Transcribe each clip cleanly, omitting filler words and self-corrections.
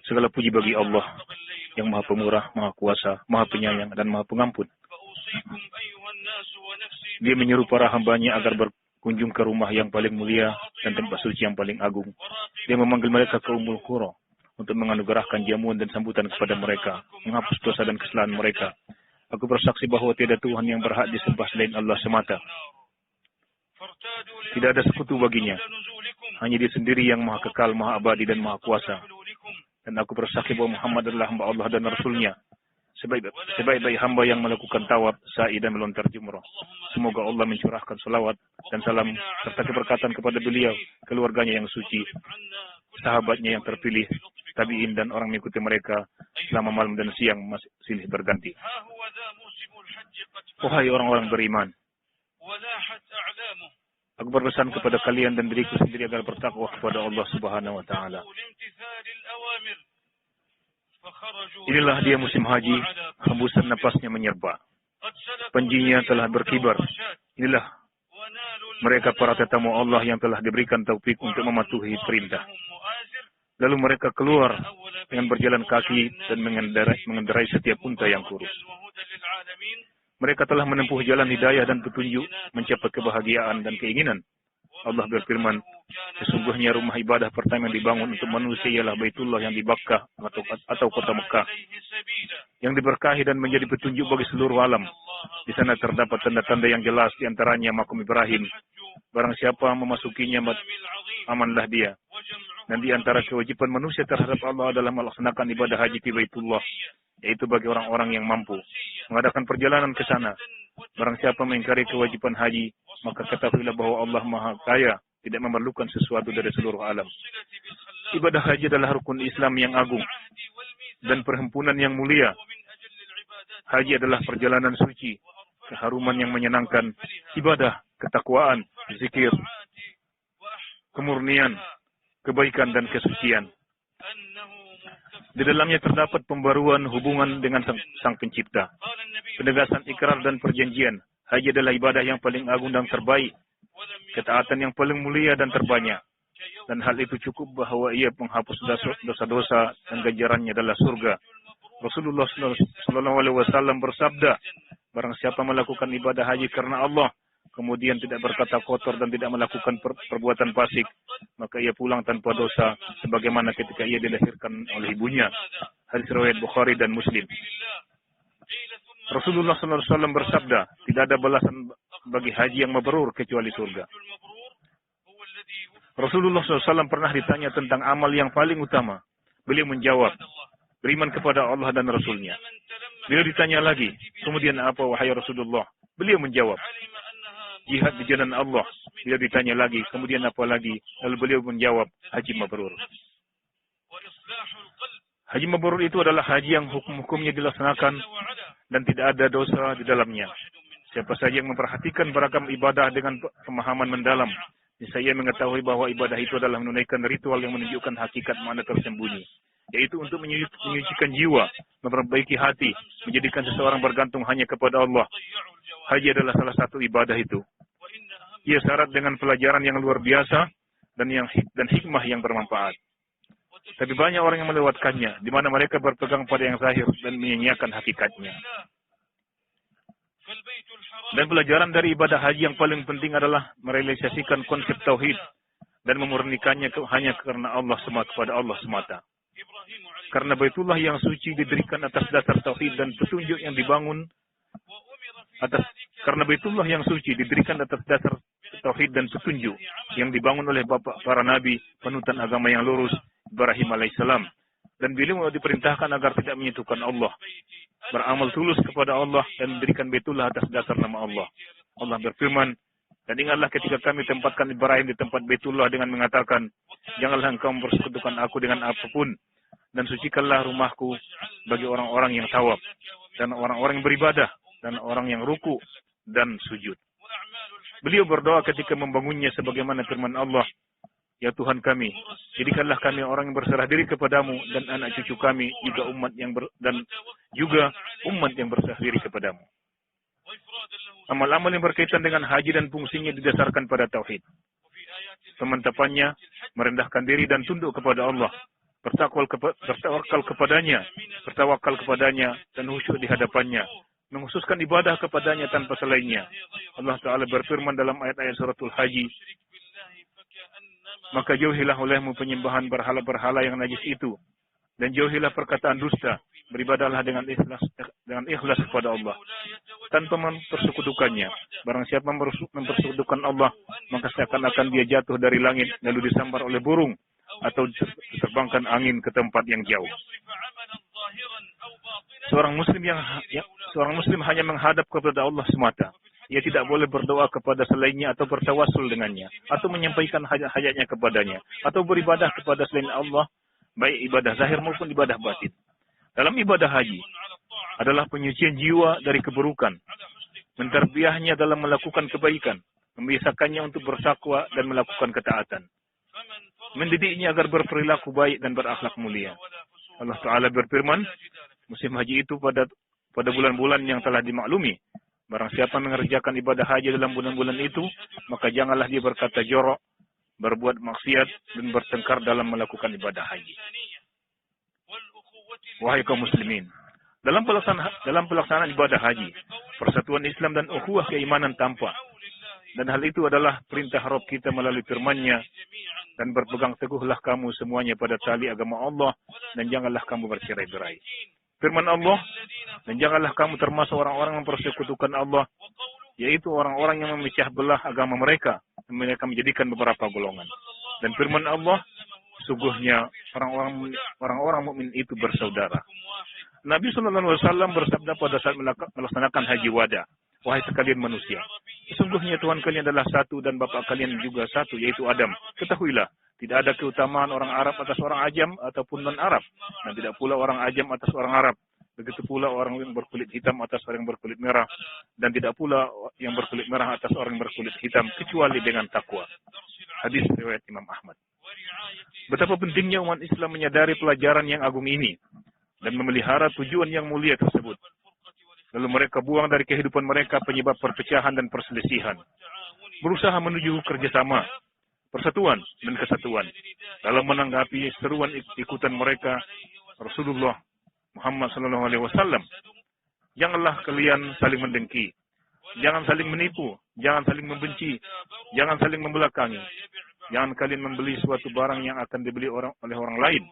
Segala puji bagi Allah yang Maha Pemurah, Maha Kuasa, Maha Penyayang, dan Maha Pengampun. Dia menyuruh para hambanya agar berkunjung ke rumah yang paling mulia dan tempat suci yang paling agung. Dia memanggil mereka ke Ummul Qura untuk menganugerahkan jamuan dan sambutan kepada mereka, menghapus dosa dan kesalahan mereka. Aku bersaksi bahwa tiada Tuhan yang berhak disembah selain Allah semata. Tidak ada sekutu baginya. Hanya Dia sendiri yang Maha Kekal, Maha Abadi, dan Maha Kuasa. Dan aku bersaksi bahwa Muhammad adalah hamba Allah dan Rasul-Nya. Sebaik-baik hamba yang melakukan tawaf, sa'i, dan melontar jumrah. Semoga Allah mencurahkan salawat dan salam serta keberkatan kepada beliau, keluarganya yang suci, sahabatnya yang terpilih, tabi'in, dan orang mengikuti mereka selama malam dan siang masih silih berganti. Wahai orang-orang beriman, aku berpesan kepada kalian dan diriku sendiri agar bertakwa kepada Allah Subhanahu wa Ta'ala. Inilah dia musim haji, hembusan napasnya menyerba. Panjinya telah berkibar. Inilah mereka para tetamu Allah yang telah diberikan taufik untuk mematuhi perintah. Lalu mereka keluar dengan berjalan kaki dan mengendarai setiap unta yang kurus. Mereka telah menempuh jalan hidayah dan petunjuk, mencapai kebahagiaan dan keinginan. Allah berfirman, sesungguhnya rumah ibadah pertama yang dibangun untuk manusia ialah Baitullah yang di Makkah atau kota Mekah, yang diberkahi dan menjadi petunjuk bagi seluruh alam. Di sana terdapat tanda-tanda yang jelas, di antaranya makam Ibrahim. Barang siapa memasukinya, amanlah dia. Dan di antara kewajiban manusia terhadap Allah adalah melaksanakan ibadah haji di Baitullah, yaitu bagi orang-orang yang mampu mengadakan perjalanan ke sana. Barang siapa mengingkari kewajiban haji, maka ketahuilah bahwa Allah Maha Kaya, tidak memerlukan sesuatu dari seluruh alam. Ibadah haji adalah rukun Islam yang agung dan perhimpunan yang mulia. Haji adalah perjalanan suci, keharuman yang menyenangkan, ibadah, ketakwaan, zikir, kemurnian, kebaikan, dan kesucian. Di dalamnya terdapat pembaruan hubungan dengan Sang Pencipta, penegasan ikrar dan perjanjian. Haji adalah ibadah yang paling agung dan terbaik, ketaatan yang paling mulia dan terbanyak. Dan hal itu cukup bahwa ia menghapus dosa-dosa dan ganjarannya adalah surga. Rasulullah SAW bersabda, barang siapa melakukan ibadah haji karena Allah, kemudian tidak berkata kotor dan tidak melakukan perbuatan fasik, maka ia pulang tanpa dosa, sebagaimana ketika ia dilahirkan oleh ibunya. Hadis riwayat Bukhari dan Muslim. Rasulullah SAW bersabda, tidak ada balasan bagi haji yang mabrur kecuali surga. Rasulullah SAW pernah ditanya tentang amal yang paling utama. Beliau menjawab, beriman kepada Allah dan Rasul-Nya. Beliau ditanya lagi, kemudian apa wahai Rasulullah? Beliau menjawab, jihad di jalan Allah. Beliau ditanya lagi, kemudian apa lagi? Lalu beliau menjawab, haji mabrur. Haji mabrur itu adalah haji yang hukum-hukumnya dilaksanakan dan tidak ada dosa di dalamnya. Siapa saja yang memperhatikan beragam ibadah dengan pemahaman mendalam, saya mengetahui bahwa ibadah itu adalah menunaikan ritual yang menunjukkan hakikat makna tersembunyi, yaitu untuk menyucikan jiwa, memperbaiki hati, menjadikan seseorang bergantung hanya kepada Allah. Haji adalah salah satu ibadah itu. Ia syarat dengan pelajaran yang luar biasa dan hikmah yang bermanfaat. Tapi banyak orang yang melewatkannya, di mana mereka berpegang pada yang zahir dan menyanyiakan hakikatnya. Dan pelajaran dari ibadah haji yang paling penting adalah merealisasikan konsep tauhid dan memurnikannya hanya karena Allah semata, kepada Allah semata. Karena Baitullah yang suci didirikan atas dasar tauhid dan petunjuk yang dibangun karena Baitullah yang suci didirikan atas dasar tauhid dan petunjuk yang dibangun oleh bapak para nabi, panutan agama yang lurus, Ibrahim alaihissalam. Dan beliau diperintahkan agar tidak menyentuhkan Allah, beramal tulus kepada Allah dan mendirikan Baitullah atas dasar nama Allah. Allah berfirman, dan ingatlah ketika kami tempatkan Ibrahim di tempat Baitullah dengan mengatakan, janganlah engkau mempersekutukan aku dengan apapun, dan sucikanlah rumahku bagi orang-orang yang tawaf, dan orang-orang yang beribadah, dan orang yang ruku dan sujud. Beliau berdoa ketika membangunnya sebagaimana firman Allah, ya Tuhan kami, jadikanlah kami orang yang berserah diri kepadamu dan anak cucu kami juga umat yang berserah diri kepadamu. Amal-amal yang berkaitan dengan haji dan fungsinya didasarkan pada tauhid. Pemantapannya merendahkan diri dan tunduk kepada Allah. bertawakal kepadanya dan khusyuk di hadapannya, menghususkan ibadah kepadanya tanpa selainnya. Allah Ta'ala berfirman dalam ayat-ayat suratul Haji, maka jauhilah olehmu penyembahan berhala-berhala yang najis itu, dan jauhilah perkataan dusta, beribadahlah dengan ikhlas kepada Allah, tanpa mempersekutukannya. Barang siapa mempersekutukan Allah, maka seakan-akan dia jatuh dari langit, lalu disambar oleh burung, atau diterbangkan angin ke tempat yang jauh. Seorang Muslim hanya menghadap kepada Allah semata. Ia tidak boleh berdoa kepada selainnya atau bertawassul dengannya, atau menyampaikan hajat-hajatnya kepadanya, atau beribadah kepada selain Allah, baik ibadah zahir maupun ibadah batin. Dalam ibadah haji adalah penyucian jiwa dari keburukan, menterbiahnya dalam melakukan kebaikan, membiasakannya untuk bertakwa dan melakukan ketaatan, mendidiknya agar berperilaku baik dan berakhlak mulia. Allah Ta'ala berfirman, musim haji itu pada bulan-bulan yang telah dimaklumi. Barang siapa mengerjakan ibadah haji dalam bulan-bulan itu, maka janganlah dia berkata jorok, berbuat maksiat, dan bertengkar dalam melakukan ibadah haji. Wahai kaum muslimin, dalam pelaksanaan ibadah haji, persatuan Islam dan ukhuwah keimanan tampak. Dan hal itu adalah perintah Rabb kita melalui firman-Nya, dan berpegang teguhlah kamu semuanya pada tali agama Allah, dan janganlah kamu bercerai-berai. Firman Allah, dan janganlah kamu termasuk orang-orang yang mempersekutukan Allah, yaitu orang-orang yang memecah belah agama mereka, dan mereka menjadikan beberapa golongan. Dan firman Allah, sungguhnya orang-orang mukmin itu bersaudara. Nabi SAW bersabda pada saat melaksanakan haji wada, wahai sekalian manusia, sesungguhnya Tuhan kalian adalah satu dan Bapa kalian juga satu, yaitu Adam. Ketahuilah, tidak ada keutamaan orang Arab atas orang Ajam ataupun non-Arab, dan tidak pula orang Ajam atas orang Arab. Begitu pula orang yang berkulit hitam atas orang yang berkulit merah, dan tidak pula yang berkulit merah atas orang yang berkulit hitam, kecuali dengan takwa. Hadis riwayat Imam Ahmad. Betapa pentingnya umat Islam menyadari pelajaran yang agung ini, dan memelihara tujuan yang mulia tersebut. Lalu mereka buang dari kehidupan mereka penyebab perpecahan dan perselisihan. Berusaha menuju kerjasama, persatuan, dan kesatuan. Dalam menanggapi seruan ikutan mereka, Rasulullah Muhammad SAW, janganlah kalian saling mendengki, jangan saling menipu, jangan saling membenci, jangan saling membelakangi, jangan kalian membeli suatu barang yang akan dibeli oleh orang lain,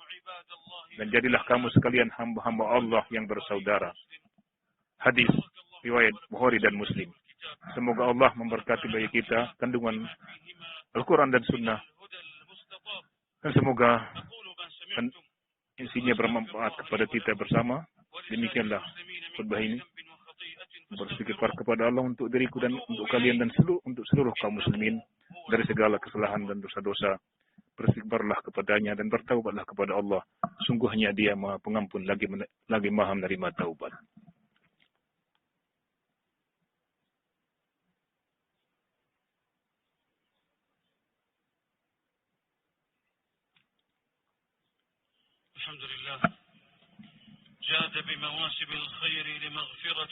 dan jadilah kamu sekalian hamba-hamba Allah yang bersaudara. Hadis riwayat Bukhari dan Muslim. Semoga Allah memberkati bagi kita kandungan Al-Quran dan Sunnah, dan semoga isinya bermanfaat kepada kita bersama. Demikianlah khutbah ini. Beristighfar kepada Allah untuk diriku dan untuk kalian dan untuk seluruh kaum muslimin dari segala kesalahan dan dosa-dosa. Beristighfarlah kepadanya dan bertaubatlah kepada Allah. Sungguhnya Dia Maha Pengampun lagi Maha menerima taubat.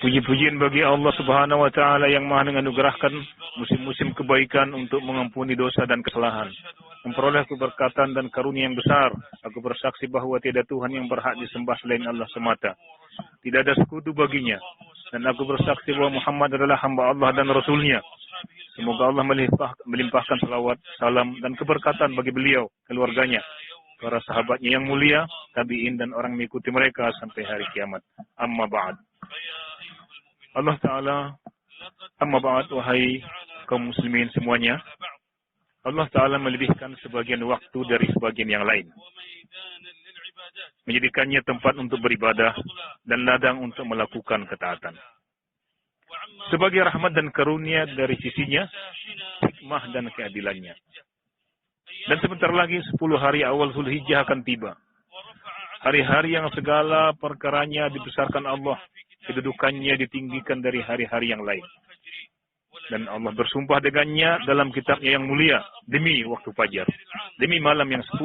Puji-pujian bagi Allah Subhanahu wa Ta'ala yang Maha menganugerahkan musim-musim kebaikan untuk mengampuni dosa dan kesalahan, memperoleh keberkatan dan karunia yang besar. Aku bersaksi bahwa tiada Tuhan yang berhak disembah selain Allah semata. Tidak ada sekutu baginya. Dan aku bersaksi bahwa Muhammad adalah hamba Allah dan Rasul-Nya. Semoga Allah melimpahkan salawat, salam, dan keberkatan bagi beliau, keluarganya, para sahabatnya yang mulia, tabi'in, dan orang mengikuti mereka sampai hari kiamat. Amma ba'd. Allah Ta'ala, amma ba'd, wahai kaum muslimin semuanya, Allah Ta'ala melebihkan sebagian waktu dari sebagian yang lain, menjadikannya tempat untuk beribadah dan ladang untuk melakukan ketaatan. Sebagai rahmat dan karunia dari sisinya, hikmah dan keadilannya. Dan sebentar lagi 10 hari awal Zulhijjah akan tiba. Hari-hari yang segala perkaranya dibesarkan Allah, kedudukannya ditinggikan dari hari-hari yang lain. Dan Allah bersumpah dengannya dalam kitabnya yang mulia, demi waktu fajar, demi malam yang 10.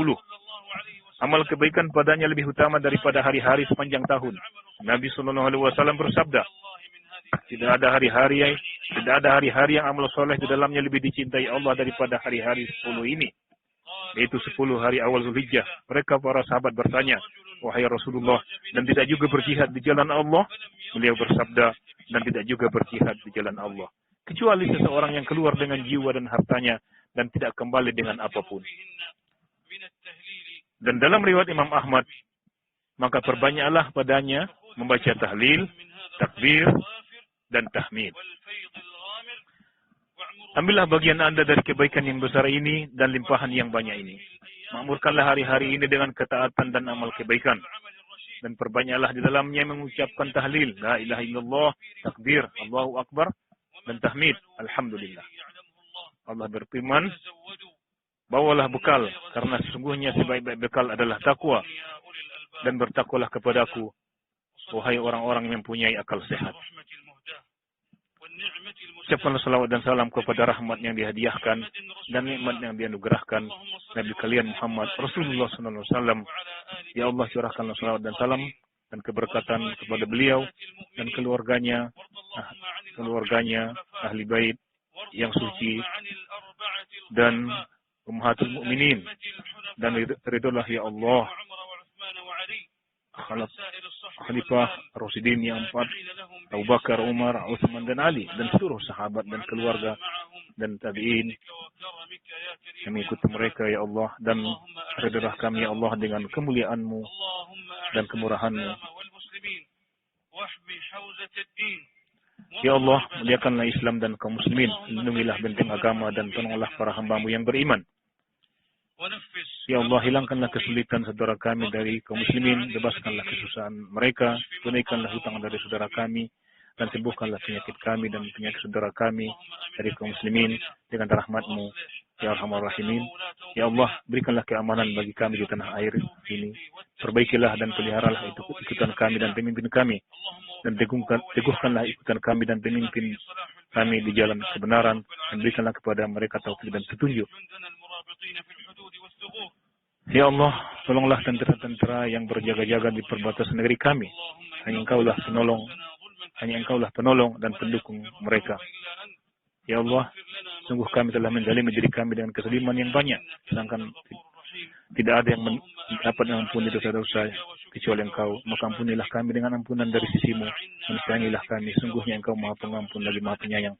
Amal kebaikan padanya lebih utama daripada hari-hari sepanjang tahun. Nabi SAW bersabda, tidak ada hari-hari yang amal soleh di dalamnya lebih dicintai Allah daripada hari-hari 10 ini. yaitu 10 hari awal Zulhijjah. Mereka para sahabat bertanya, wahai Rasulullah, dan tidak juga berjihad di jalan Allah? Beliau bersabda, dan tidak juga berjihad di jalan Allah, kecuali seseorang yang keluar dengan jiwa dan hartanya dan tidak kembali dengan apapun. Dan dalam riwayat Imam Ahmad, maka perbanyaklah padanya membaca tahlil, takbir, dan tahmid. Ambillah bagian Anda dari kebaikan yang besar ini dan limpahan yang banyak ini. Makmurkanlah hari-hari ini dengan ketaatan dan amal kebaikan. Dan perbanyaklah di dalamnya mengucapkan tahlil, la ilaha illallah, takbir, Allahu Akbar, dan tahmid, alhamdulillah. Allah berfirman, bawalah bekal, karena sesungguhnya sebaik-baik bekal adalah takwa. Dan bertakwalah kepadaku, wahai orang-orang yang mempunyai akal sehat. Ucapkanlah salawat dan salam kepada rahmat yang dihadiahkan dan nikmat yang dianugerahkan Nabi kalian Muhammad Rasulullah SAW. Ya Allah, curahkanlah salawat dan salam dan keberkatan kepada beliau dan keluarganya, ahli bait yang suci, dan ummahatul mukminin, dan ridholah ya Allah Khalifah Rasyidin yang 4, Abu Bakar, Umar, Utsman, dan Ali, dan seluruh sahabat dan keluarga dan tabi'in yang mengikuti mereka ya Allah, dan ridholah kami ya Allah dengan kemuliaan-Mu dan kemurahan-Mu. Ya Allah, muliakanlah Islam dan kaum muslimin, lindungilah benteng agama dan tolonglah para hamba-Mu yang beriman. Ya Allah, hilangkanlah kesulitan saudara kami dari kaum muslimin, bebaskanlah kesusahan mereka, tunaikanlah hutang dari saudara kami, dan sembuhkanlah penyakit kami dan penyakit saudara kami dari kaum muslimin dengan rahmat-Mu, ya Arhamar Rahimin. Ya Allah, berikanlah keamanan bagi kami di tanah air ini. Perbaikilah dan peliharalah ikutan kami dan pemimpin kami, dan teguhkanlah ikutan kami dan pemimpin kami di jalan kebenaran, dan berikanlah kepada mereka taufik dan petunjuk. Ya Allah, tolonglah tentara-tentara yang berjaga-jaga di perbatasan negeri kami. Hanya Engkaulah penolong dan pendukung mereka. Ya Allah, sungguh kami telah menzalimi diri kami dengan kesediman yang banyak, sedangkan tidak ada yang dapat mengampuni dosa-dosa kecuali Engkau. Maka ampunilah kami dengan ampunan dari sisi-Mu, dan sayangilah kami. Sungguhnya Engkau Maha Pengampun lagi Maha Penyayang.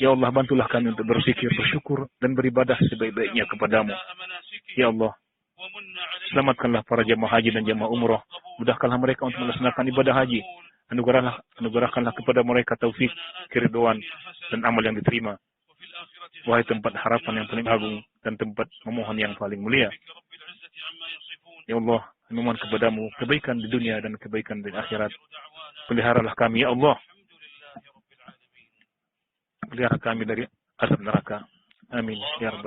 Ya Allah, bantulah kami untuk berzikir, bersyukur, dan beribadah sebaik-baiknya kepadamu. Ya Allah, selamatkanlah para jemaah haji dan jemaah umroh. Mudahkanlah mereka untuk melaksanakan ibadah haji. Anugerahkanlah kepada mereka taufik, keridhaan, dan amal yang diterima. Wahai tempat harapan yang paling agung dan tempat memohon yang paling mulia. Ya Allah, memohon kepadamu kebaikan di dunia dan kebaikan di akhirat. Peliharalah kami, ya Allah. Pelihara kami dari azab neraka. Amin. Ya Rabbal